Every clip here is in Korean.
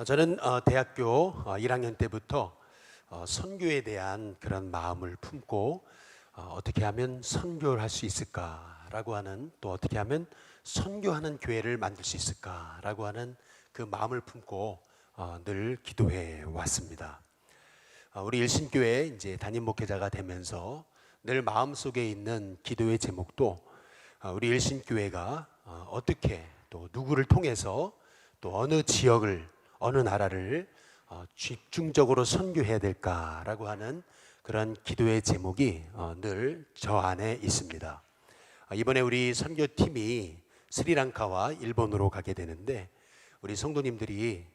저는 대학교 1학년 때부터 선교에 대한 그런 마음을 품고 어떻게 하면 선교를 할 수 있을까라고 하는, 또 어떻게 하면 선교하는 교회를 만들 수 있을까라고 하는 그 마음을 품고 늘 기도해 왔습니다. 우리 일신교회 이제 담임 목회자가 되면서 늘 마음속에 있는 기도의 제목도 우리 일신교회가 어떻게 또 누구를 통해서 또 어느 지역을, 어느 나라를 집중적으로 선교해야 될까라고 하는 그런 기도의 제목이 늘 저 안에 있습니다. 이번에 우리 선교팀이 스리랑카와 일본으로 가게 되는데, 우리 성도님들이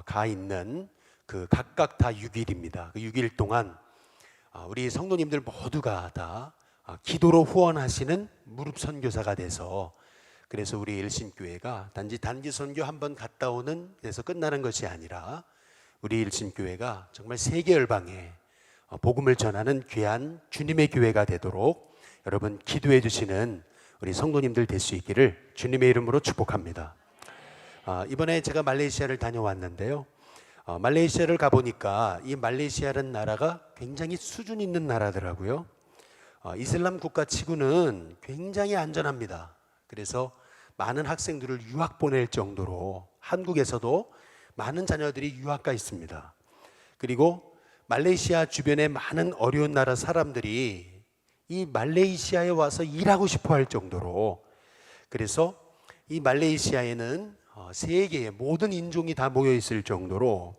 가 있는 그 각각 다 6일입니다. 그 6일 동안 우리 성도님들 모두가 다 기도로 후원하시는 무릎 선교사가 돼서, 그래서 우리 일신교회가 단지 선교 한번 갔다 오는 데서 끝나는 것이 아니라 우리 일신교회가 정말 세계 열방에 복음을 전하는 귀한 주님의 교회가 되도록 여러분 기도해 주시는 우리 성도님들 될 수 있기를 주님의 이름으로 축복합니다. 이번에 제가 말레이시아를 다녀왔는데요, 말레이시아를 가보니까 이 말레이시아라는 나라가 굉장히 수준 있는 나라더라고요. 이슬람 국가 치고는 굉장히 안전합니다. 그래서 많은 학생들을 유학 보낼 정도로 한국에서도 많은 자녀들이 유학 가 있습니다. 그리고 말레이시아 주변에 많은 어려운 나라 사람들이 이 말레이시아에 와서 일하고 싶어 할 정도로, 그래서 이 말레이시아에는 세계의 모든 인종이 다 모여 있을 정도로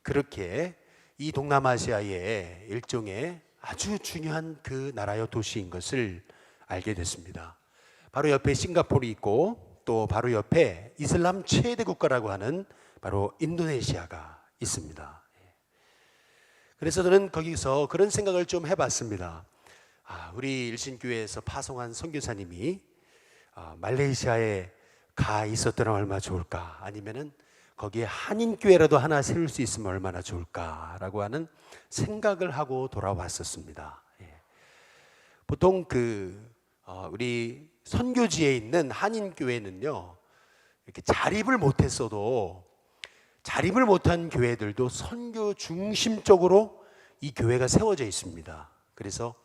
그렇게 이 동남아시아의 일종의 아주 중요한 그 나라여 도시인 것을 알게 됐습니다. 바로 옆에 싱가포르 있고, 또 바로 옆에 이슬람 최대 국가라고 하는 바로 인도네시아가 있습니다. 그래서 저는 거기서 그런 생각을 좀 해봤습니다. 우리 일신교회에서 파송한 선교사님이 말레이시아에 가 있었더라 얼마나 좋을까, 아니면은 거기에 한인교회라도 하나 세울 수 있으면 얼마나 좋을까라고 하는 생각을 하고 돌아왔었습니다. 보통 우리 선교지에 있는 한인교회는요, 이렇게 자립을 못했어도, 자립을 못한 교회들도 선교 중심적으로 이 교회가 세워져 있습니다. 그래서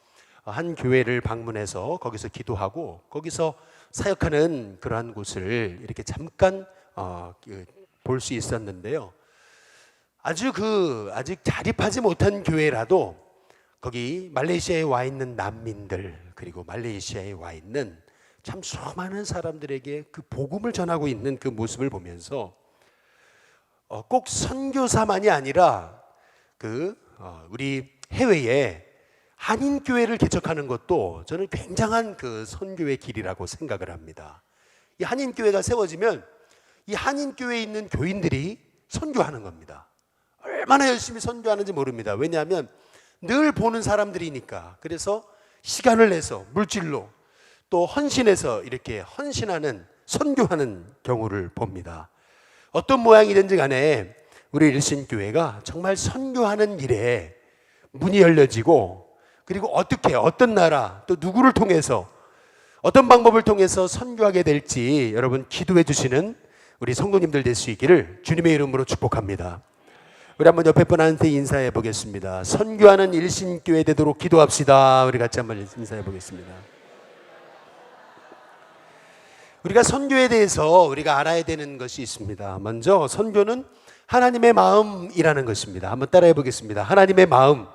한 교회를 방문해서 거기서 기도하고 거기서 사역하는 그러한 곳을 이렇게 잠깐 볼 수 있었는데요, 아직 자립하지 못한 교회라도 거기 말레이시아에 와 있는 난민들, 그리고 말레이시아에 와 있는 참 수많은 사람들에게 그 복음을 전하고 있는 그 모습을 보면서 꼭 선교사만이 아니라 우리 해외에 한인교회를 개척하는 것도 저는 굉장한 그 선교의 길이라고 생각을 합니다. 이 한인교회가 세워지면 이 한인교회에 있는 교인들이 선교하는 겁니다. 얼마나 열심히 선교하는지 모릅니다. 왜냐하면 늘 보는 사람들이니까. 그래서 시간을 내서 물질로 또 헌신해서 이렇게 헌신하는, 선교하는 경우를 봅니다. 어떤 모양이든지 간에 우리 일신교회가 정말 선교하는 일에 문이 열려지고, 그리고 어떤 나라, 또 누구를 통해서, 어떤 방법을 통해서 선교하게 될지 여러분 기도해 주시는 우리 성도님들 될 수 있기를 주님의 이름으로 축복합니다. 우리 한번 옆에 분한테 인사해 보겠습니다. 선교하는 일신교회 되도록 기도합시다. 우리 같이 한번 인사해 보겠습니다. 우리가 선교에 대해서 우리가 알아야 되는 것이 있습니다. 먼저 선교는 하나님의 마음이라는 것입니다. 한번 따라해 보겠습니다. 하나님의 마음.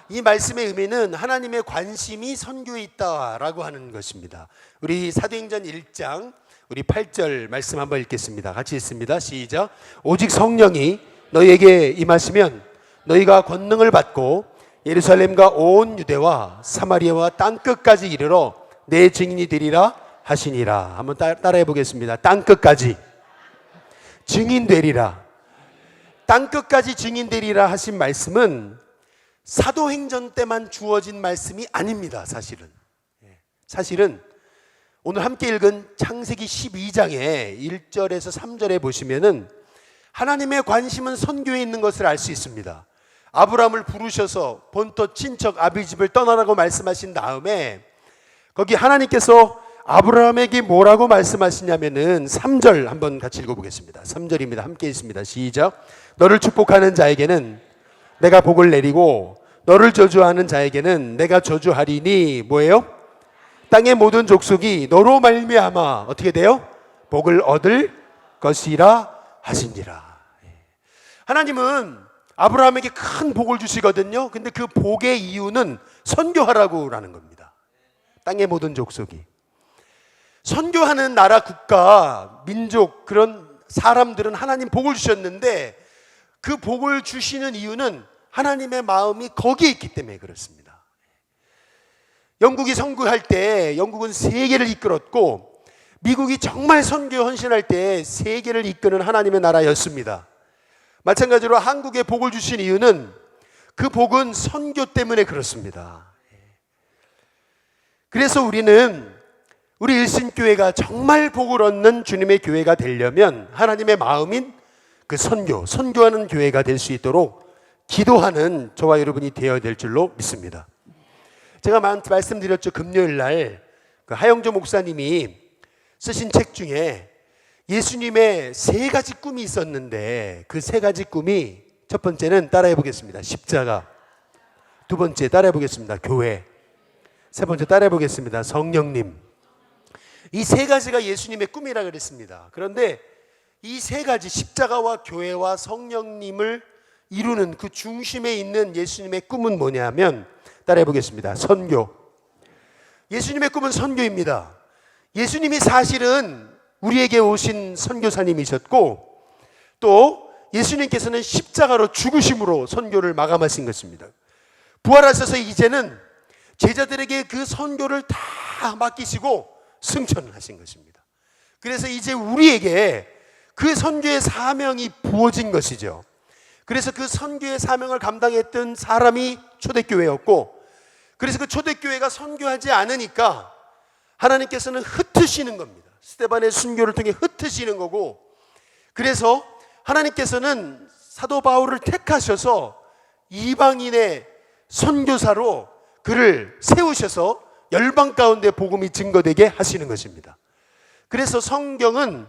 이 말씀의 의미는 하나님의 관심이 선교에 있다라고 하는 것입니다. 우리 사도행전 1장 우리 8절 말씀 한번 읽겠습니다. 같이 읽습니다. 시작. 오직 성령이 너희에게 임하시면 너희가 권능을 받고 예루살렘과 온 유대와 사마리아와 땅끝까지 이르러 내 증인이 되리라 하시니라. 한번 따라해 보겠습니다. 땅끝까지 증인되리라. 땅끝까지 증인되리라 하신 말씀은 사도행전 때만 주어진 말씀이 아닙니다. 사실은 오늘 함께 읽은 창세기 12장의 1절에서 3절에 보시면은 하나님의 관심은 선교에 있는 것을 알 수 있습니다. 아브라함을 부르셔서 본토 친척 아비 집을 떠나라고 말씀하신 다음에 거기 하나님께서 아브라함에게 뭐라고 말씀하시냐면은 3절 한번 같이 읽어보겠습니다. 3절입니다. 함께 있습니다. 시작. 너를 축복하는 자에게는 내가 복을 내리고 너를 저주하는 자에게는 내가 저주하리니 뭐예요? 땅의 모든 족속이 너로 말미암아 어떻게 돼요? 복을 얻을 것이라 하시니라. 하나님은 아브라함에게 큰 복을 주시거든요. 근데 그 복의 이유는 선교하라고라는 겁니다. 땅의 모든 족속이. 선교하는 나라, 국가, 민족, 그런 사람들은 하나님 복을 주셨는데 그 복을 주시는 이유는 하나님의 마음이 거기에 있기 때문에 그렇습니다. 영국이 선교할 때 영국은 세계를 이끌었고 미국이 정말 선교 헌신할 때 세계를 이끄는 하나님의 나라였습니다. 마찬가지로 한국에 복을 주신 이유는 그 복은 선교 때문에 그렇습니다. 그래서 우리는 우리 일신교회가 정말 복을 얻는 주님의 교회가 되려면 하나님의 마음인 그 선교하는 교회가 될 수 있도록 기도하는 저와 여러분이 되어야 될 줄로 믿습니다. 제가 말씀드렸죠. 금요일 날 그 하영조 목사님이 쓰신 책 중에 예수님의 3가지 꿈이 있었는데 그 3가지 꿈이 첫 번째는 따라해 보겠습니다. 십자가. 두 번째 따라해 보겠습니다. 교회. 세 번째 따라해 보겠습니다. 성령님. 이 3가지가 예수님의 꿈이라 그랬습니다. 그런데 이 3가지 십자가와 교회와 성령님을 이루는 그 중심에 있는 예수님의 꿈은 뭐냐면 따라해 보겠습니다. 선교. 예수님의 꿈은 선교입니다. 예수님이 사실은 우리에게 오신 선교사님이셨고 또 예수님께서는 십자가로 죽으심으로 선교를 마감하신 것입니다. 부활하셔서 이제는 제자들에게 그 선교를 다 맡기시고 승천하신 것입니다. 그래서 이제 우리에게 그 선교의 사명이 부어진 것이죠. 그래서 그 선교의 사명을 감당했던 사람이 초대교회였고 그래서 그 초대교회가 선교하지 않으니까 하나님께서는 흩으시는 겁니다. 스데반의 순교를 통해 흩으시는 거고 그래서 하나님께서는 사도 바울을 택하셔서 이방인의 선교사로 그를 세우셔서 열방 가운데 복음이 증거되게 하시는 것입니다. 그래서 성경은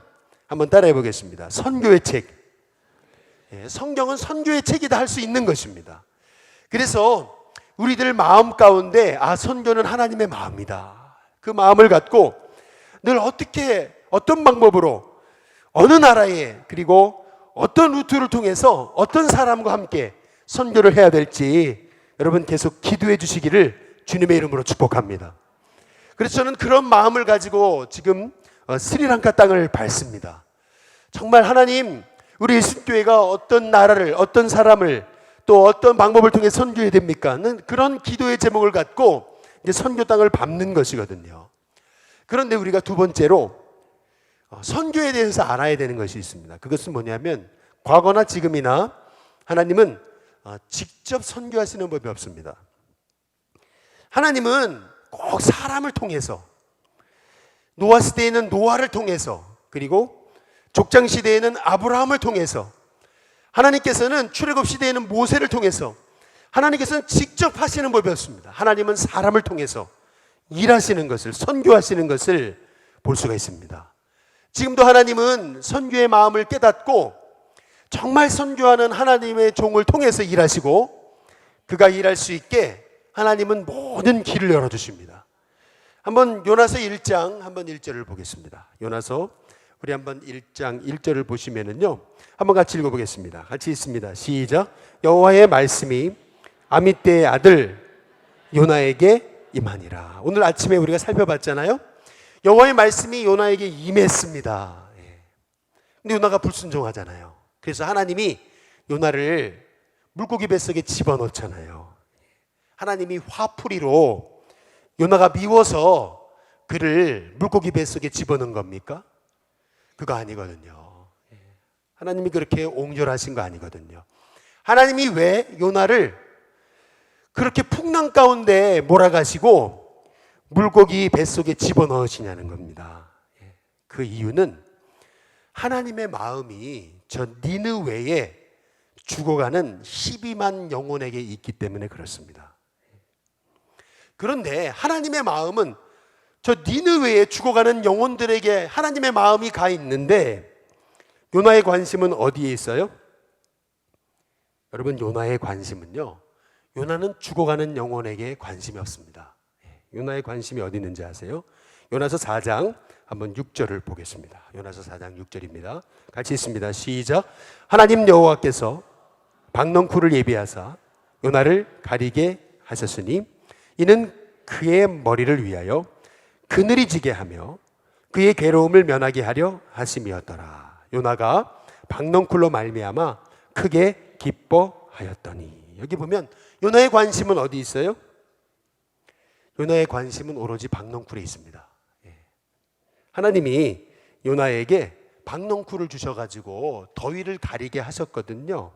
한번 따라해 보겠습니다. 선교의 책. 성경은 선교의 책이다 할 수 있는 것입니다. 그래서 우리들 마음 가운데 선교는 하나님의 마음이다. 그 마음을 갖고 늘 어떤 방법으로 어느 나라에 그리고 어떤 루트를 통해서 어떤 사람과 함께 선교를 해야 될지 여러분 계속 기도해 주시기를 주님의 이름으로 축복합니다. 그래서 저는 그런 마음을 가지고 지금 스리랑카 땅을 밟습니다. 정말 하나님 우리 예수교회가 어떤 나라를 어떤 사람을 또 어떤 방법을 통해 선교해야 됩니까? 그런 기도의 제목을 갖고 이제 선교 땅을 밟는 것이거든요. 그런데 우리가 두 번째로 선교에 대해서 알아야 되는 것이 있습니다. 그것은 뭐냐면 과거나 지금이나 하나님은 직접 선교하시는 법이 없습니다. 하나님은 꼭 사람을 통해서 노아 시대에는 노아를 통해서 그리고 족장 시대에는 아브라함을 통해서 하나님께서는 출애굽 시대에는 모세를 통해서 하나님께서는 직접 하시는 법이 없습니다. 하나님은 사람을 통해서 일하시는 것을 선교하시는 것을 볼 수가 있습니다. 지금도 하나님은 선교의 마음을 깨닫고 정말 선교하는 하나님의 종을 통해서 일하시고 그가 일할 수 있게 하나님은 모든 길을 열어주십니다. 한번 요나서 1장 한번 1절을 보겠습니다. 요나서 우리 한번 1장 1절을 보시면은요 한번 같이 읽어보겠습니다. 같이 읽습니다. 시작. 여호와의 말씀이 아미떼의 아들 요나에게 임하니라. 오늘 아침에 우리가 살펴봤잖아요. 여호와의 말씀이 요나에게 임했습니다. 근데 요나가 불순종하잖아요. 그래서 하나님이 요나를 물고기 뱃속에 집어넣잖아요. 하나님이 화풀이로 요나가 미워서 그를 물고기 뱃속에 집어넣은 겁니까? 그거 아니거든요. 하나님이 그렇게 옹졸하신 거 아니거든요. 하나님이 왜 요나를 그렇게 풍랑 가운데 몰아가시고 물고기 뱃속에 집어넣으시냐는 겁니다. 그 이유는 하나님의 마음이 저 니느웨에 죽어가는 12만 영혼에게 있기 때문에 그렇습니다. 그런데 하나님의 마음은 저 니느웨에 죽어가는 영혼들에게 하나님의 마음이 가 있는데 요나의 관심은 어디에 있어요? 여러분, 요나의 관심은요, 요나는 죽어가는 영혼에게 관심이 없습니다. 요나의 관심이 어디 있는지 아세요? 요나서 4장 한번 6절을 보겠습니다. 요나서 4장 6절입니다. 같이 읽습니다. 시작. 하나님 여호와께서 박넝쿨을 예비하사 요나를 가리게 하셨으니 이는 그의 머리를 위하여 그늘이 지게 하며 그의 괴로움을 면하게 하려 하심이었더라. 요나가 박넝쿨로 말미암아 크게 기뻐하였더니. 여기 보면 요나의 관심은 어디 있어요? 요나의 관심은 오로지 박넝쿨에 있습니다. 하나님이 요나에게 박넝쿨을 주셔가지고 더위를 가리게 하셨거든요.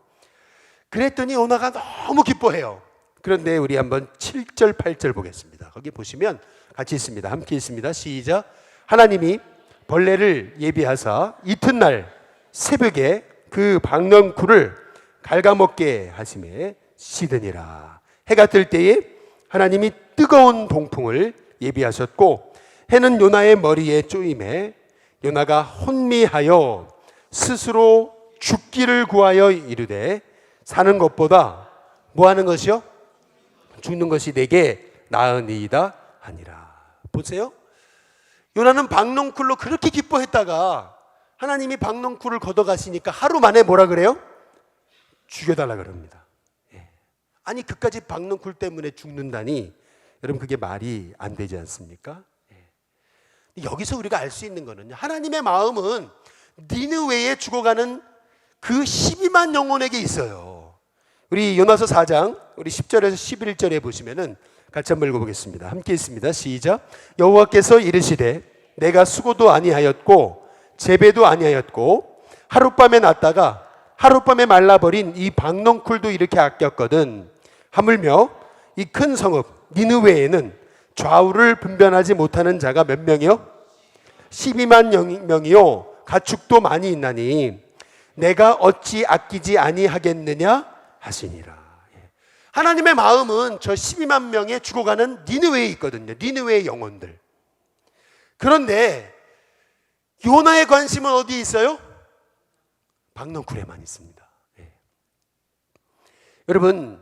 그랬더니 요나가 너무 기뻐해요. 그런데 우리 한번 7절 8절 보겠습니다. 거기 보시면 같이 있습니다. 함께 있습니다. 시작. 하나님이 벌레를 예비하사 이튿날 새벽에 그 박넝쿨을 갉아먹게 하심에 시드니라. 해가 뜰 때에 하나님이 뜨거운 동풍을 예비하셨고 해는 요나의 머리에 쪼임에 요나가 혼미하여 스스로 죽기를 구하여 이르되 사는 것보다 뭐 하는 것이요? 죽는 것이 내게 나으니이다 하니라. 보세요. 요나는 박넝쿨로 그렇게 기뻐했다가 하나님이 박넝쿨을 걷어가시니까 하루 만에 뭐라 그래요? 죽여달라 그럽니다. 아니 그까지 박넝쿨 때문에 죽는다니 여러분 그게 말이 안 되지 않습니까? 여기서 우리가 알 수 있는 거는요, 하나님의 마음은 니느웨에 죽어가는 그 12만 영혼에게 있어요. 우리 요나서 4장 우리 10절에서 11절에 보시면은 같이 한번 읽어보겠습니다. 함께 있습니다. 시작. 여호와께서 이르시되 내가 수고도 아니하였고 재배도 아니하였고 하룻밤에 났다가 하룻밤에 말라버린 이 박넝쿨도 이렇게 아꼈거든. 하물며 이 큰 성읍 니느웨에는 좌우를 분별하지 못하는 자가 몇 명이요? 12만 명이요 가축도 많이 있나니 내가 어찌 아끼지 아니하겠느냐 하시니라. 하나님의 마음은 저 12만 명의 죽어가는 니느웨에 있거든요. 니느웨의 영혼들. 그런데 요나의 관심은 어디에 있어요? 박넝쿨에만 있습니다. 여러분,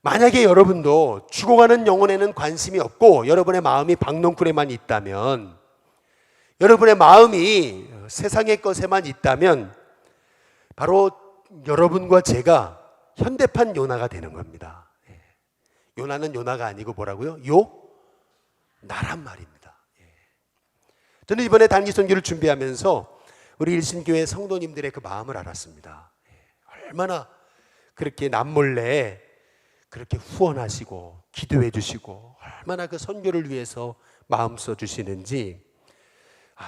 만약에 여러분도 죽어가는 영혼에는 관심이 없고 여러분의 마음이 박넝쿨에만 있다면, 여러분의 마음이 세상의 것에만 있다면 바로 여러분과 제가 현대판 요나가 되는 겁니다. 요나는 요나가 아니고 뭐라고요? 요나란 말입니다. 저는 이번에 단기 선교를 준비하면서 우리 일신교회 성도님들의 그 마음을 알았습니다. 얼마나 그렇게 남몰래 그렇게 후원하시고 기도해 주시고 얼마나 그 선교를 위해서 마음 써 주시는지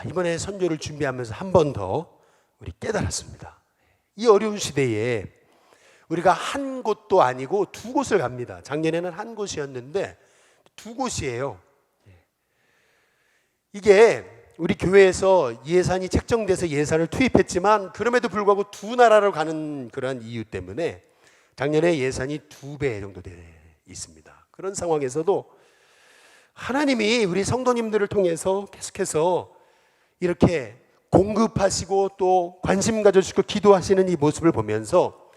이번에 선교를 준비하면서 한 번 더 우리 깨달았습니다. 이 어려운 시대에 우리가 한 곳도 아니고 두 곳을 갑니다. 작년에는 한 곳이었는데 두 곳이에요. 이게 우리 교회에서 예산이 책정돼서 예산을 투입했지만 그럼에도 불구하고 두 나라로 가는 그런 이유 때문에 작년에 예산이 2배 정도 있습니다. 그런 상황에서도 하나님이 우리 성도님들을 통해서 계속해서 이렇게 공급하시고 또 관심 가져주시고 기도하시는 이 모습을 보면서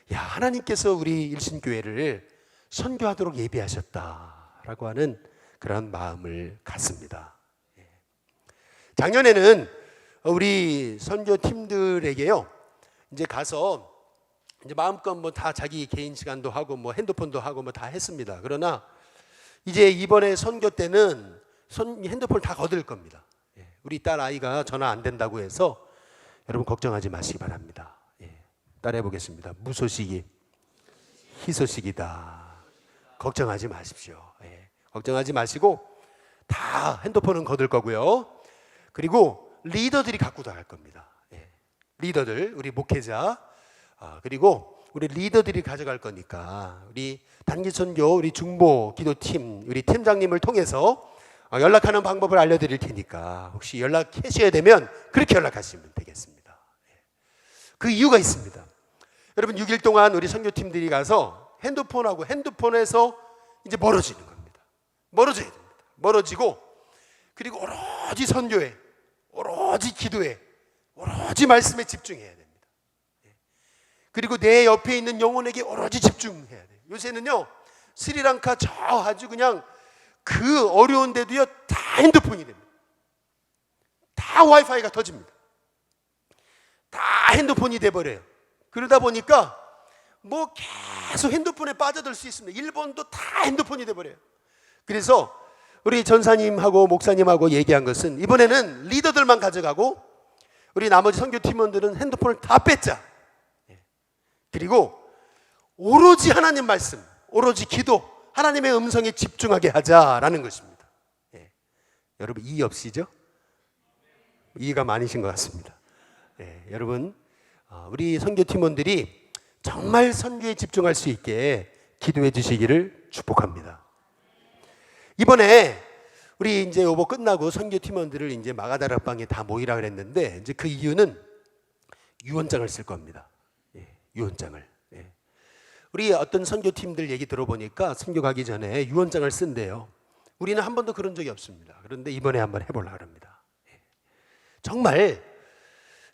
하나님께서 우리 일신교회를 선교하도록 예비하셨다라고 하는 그런 마음을 갖습니다. 작년에는 우리 선교팀들에게요, 이제 가서 이제 마음껏 뭐 다 자기 개인 시간도 하고 뭐 핸드폰도 하고 뭐 다 했습니다. 그러나 이제 이번에 선교 때는 핸드폰을 다 거둘 겁니다. 우리 딸 아이가 전화 안 된다고 해서 여러분 걱정하지 마시기 바랍니다. 따라해 보겠습니다. 무소식이 희소식이다. 걱정하지 마십시오. 걱정하지 마시고 다 핸드폰은 거둘 거고요. 그리고 리더들이 갖고 나갈 겁니다. 리더들, 우리 목회자, 그리고 우리 리더들이 가져갈 거니까 우리 단기선교 우리 중보 기도팀 우리 팀장님을 통해서 연락하는 방법을 알려드릴 테니까 혹시 연락하셔야 되면 그렇게 연락하시면 되겠습니다. 그 이유가 있습니다. 여러분 6일 동안 우리 선교팀들이 가서 핸드폰에서 이제 멀어지는 겁니다. 멀어져야 됩니다. 멀어지고 그리고 오로지 선교에, 오로지 기도에, 오로지 말씀에 집중해야 됩니다. 그리고 내 옆에 있는 영혼에게 오로지 집중해야 돼요. 요새는요, 스리랑카 저 아주 그냥 그 어려운데도요, 다 핸드폰이 됩니다. 다 와이파이가 터집니다. 다 핸드폰이 돼버려요. 그러다 보니까 뭐 계속 핸드폰에 빠져들 수 있습니다. 일본도 다 핸드폰이 돼버려요. 그래서 우리 전사님하고 목사님하고 얘기한 것은 이번에는 리더들만 가져가고 우리 나머지 선교팀원들은 핸드폰을 다 뺐자. 그리고 오로지 하나님 말씀, 오로지 기도, 하나님의 음성에 집중하게 하자라는 것입니다. 여러분 이해 없으시죠? 이해가 많으신 것 같습니다. 여러분 우리 선교팀원들이 정말 선교에 집중할 수 있게 기도해 주시기를 축복합니다. 이번에 우리 이제 요거 끝나고 선교팀원들을 이제 마가다락방에 다 모이라 그랬는데 이제 그 이유는 유언장을 쓸 겁니다. 유언장을. 우리 어떤 선교팀들 얘기 들어보니까 선교 가기 전에 유언장을 쓴대요. 우리는 한 번도 그런 적이 없습니다. 그런데 이번에 한번 해보려고 합니다. 정말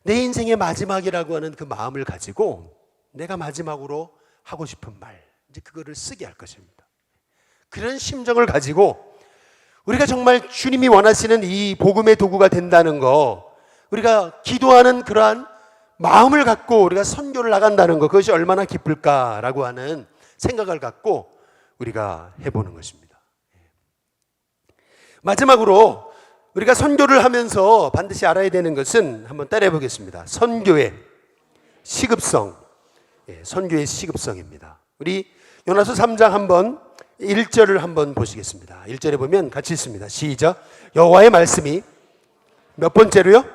내 인생의 마지막이라고 하는 그 마음을 가지고 내가 마지막으로 하고 싶은 말, 이제 그거를 쓰게 할 것입니다. 그런 심정을 가지고 우리가 정말 주님이 원하시는 이 복음의 도구가 된다는 거, 우리가 기도하는 그러한 마음을 갖고 우리가 선교를 나간다는 것, 그것이 얼마나 기쁠까라고 하는 생각을 갖고 우리가 해보는 것입니다. 마지막으로 우리가 선교를 하면서 반드시 알아야 되는 것은 한번 따라해 보겠습니다. 선교의 시급성. 선교의 시급성입니다. 우리 요나서 3장 한번 1절을 한번 보시겠습니다. 1절에 보면 같이 읽습니다. 시작. 여호와의 말씀이 몇 번째로요?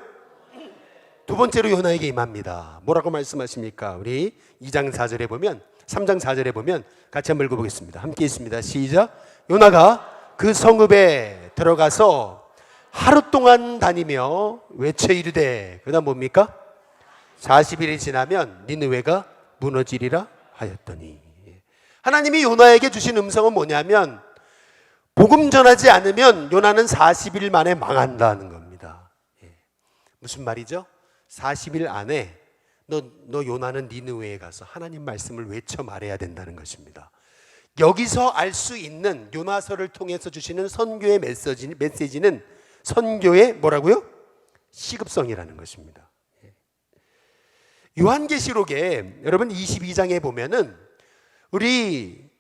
두 번째로 요나에게 임합니다. 뭐라고 말씀하십니까? 우리 2장 4절에 보면, 3장 4절에 보면 같이 한번 읽어보겠습니다. 함께 있습니다. 시작. 요나가 그 성읍에 들어가서 하루 동안 다니며 외쳐 이르되, 그 다음 뭡니까? 40일이 지나면 니느웨가 무너지리라 하였더니. 하나님이 요나에게 주신 음성은 뭐냐면 복음 전하지 않으면 요나는 40일 만에 망한다는 겁니다. 무슨 말이죠? 40일 안에 너 요나는 니느웨에 가서 하나님 말씀을 외쳐 말해야 된다는 것입니다. 여기서 알 수 있는 요나서를 통해서 주시는 선교의 메시지는 선교의 뭐라고요? 시급성이라는 것입니다. 요한계시록에 여러분 22장에 보면은 우리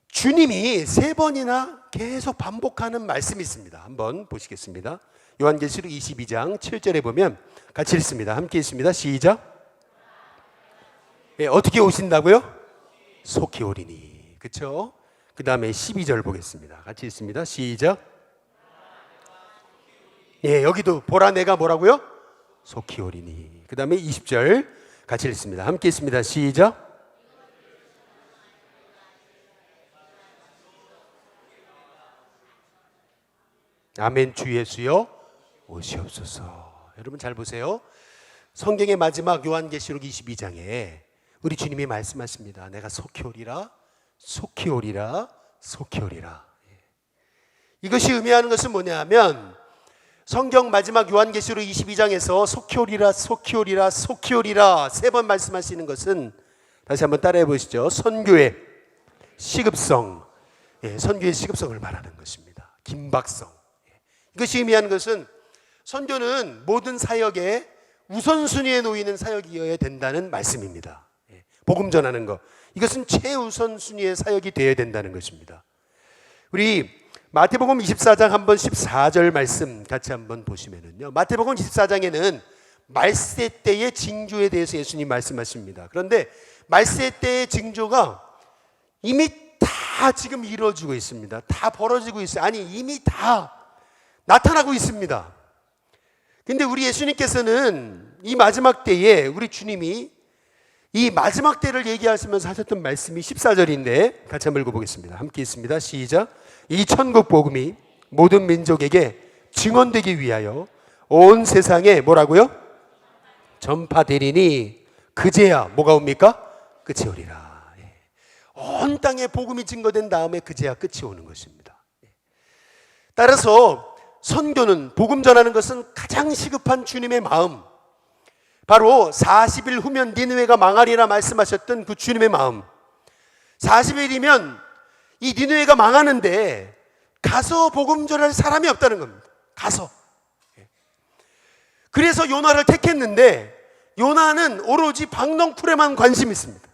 주님이 3번이나 계속 반복하는 말씀이 있습니다. 한번 보시겠습니다. 요한계시록 22장 7절에 보면 같이 읽습니다. 함께 읽습니다. 시작. 어떻게 오신다고요? 속히 오리니. 그렇죠? 그 다음에 12절 보겠습니다. 같이 읽습니다. 시작. 여기도 보라 내가 뭐라고요? 속히 오리니. 그 다음에 20절 같이 읽습니다. 함께 읽습니다. 시작. 아멘. 주 예수여 오시옵소서. 여러분 잘 보세요. 성경의 마지막 요한계시록 22장에 우리 주님이 말씀하십니다. 내가 속히 오리라, 속히 오리라, 속히 오리라. 이것이 의미하는 것은 뭐냐 하면 성경 마지막 요한계시록 22장에서 속히 오리라, 속히 오리라, 속히 오리라 3번 말씀하시는 것은 다시 한번 따라해 보시죠. 선교의 시급성, 선교의 시급성을 말하는 것입니다. 긴박성. 이것이 의미하는 것은 선교는 모든 사역의 우선순위에 놓이는 사역이어야 된다는 말씀입니다. 복음 전하는 것, 이것은 최우선순위의 사역이 되어야 된다는 것입니다. 우리 마태복음 24장 한번 14절 말씀 같이 한번 보시면은요, 마태복음 24장에는 말세 때의 징조에 대해서 예수님 말씀하십니다. 그런데 말세 때의 징조가 이미 다 지금 이루어지고 있습니다. 다 벌어지고 있어요. 아니 이미 다 나타나고 있습니다. 근데 우리 예수님께서는 이 마지막 때에 우리 주님이 이 마지막 때를 얘기하시면서 하셨던 말씀이 14절인데 같이 한번 읽어보겠습니다. 함께 있습니다. 시작. 이 천국 복음이 모든 민족에게 증언되기 위하여 온 세상에 뭐라고요? 전파되리니 그제야 뭐가 옵니까? 끝이 오리라. 온 땅에 복음이 증거된 다음에 그제야 끝이 오는 것입니다. 따라서 선교는, 복음 전하는 것은 가장 시급한 주님의 마음, 바로 40일 후면 니느웨가 망하리라 말씀하셨던 그 주님의 마음. 40일이면 이 니느웨가 망하는데 가서 복음 전할 사람이 없다는 겁니다. 가서. 그래서 요나를 택했는데 요나는 오로지 박넝쿨에만 관심이 있습니다.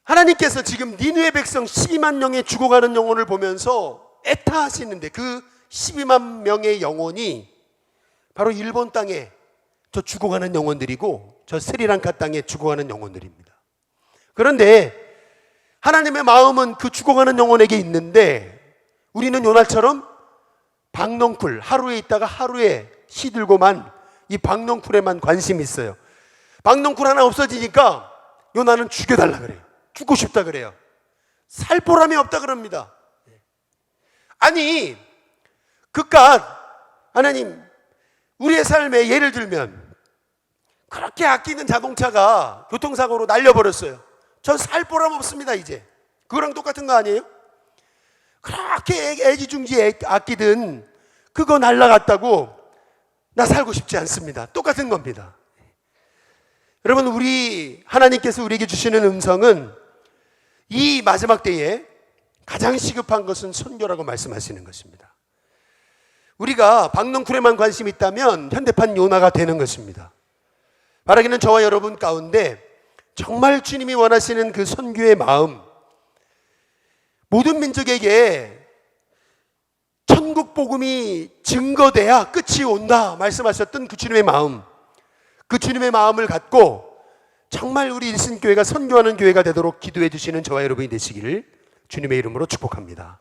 하나님께서 지금 니느웨 백성 12만 명의 죽어가는 영혼을 보면서 애타하시는데 그 12만 명의 영혼이 바로 일본 땅에 저 죽어가는 영혼들이고 저 스리랑카 땅에 죽어가는 영혼들입니다. 그런데 하나님의 마음은 그 죽어가는 영혼에게 있는데 우리는 요나처럼 박넝쿨, 하루에 있다가 하루에 시들고만 이 박넝쿨에만 관심이 있어요. 박넝쿨 하나 없어지니까 요나는 죽여달라 그래요. 죽고 싶다 그래요. 살 보람이 없다 그럽니다. 아니, 그깟 하나님, 우리의 삶에 예를 들면 그렇게 아끼는 자동차가 교통사고로 날려버렸어요. 전 살 보람 없습니다. 이제 그거랑 똑같은 거 아니에요? 그렇게 애지중지 아끼든 그거 날라갔다고 나 살고 싶지 않습니다. 똑같은 겁니다. 여러분, 우리 하나님께서 우리에게 주시는 음성은 이 마지막 때에 가장 시급한 것은 선교라고 말씀하시는 것입니다. 우리가 박넝쿨에만 관심이 있다면 현대판 요나가 되는 것입니다. 바라기는 저와 여러분 가운데 정말 주님이 원하시는 그 선교의 마음, 모든 민족에게 천국 복음이 증거돼야 끝이 온다 말씀하셨던 그 주님의 마음, 그 주님의 마음을 갖고 정말 우리 일신교회가 선교하는 교회가 되도록 기도해 주시는 저와 여러분이 되시기를 주님의 이름으로 축복합니다.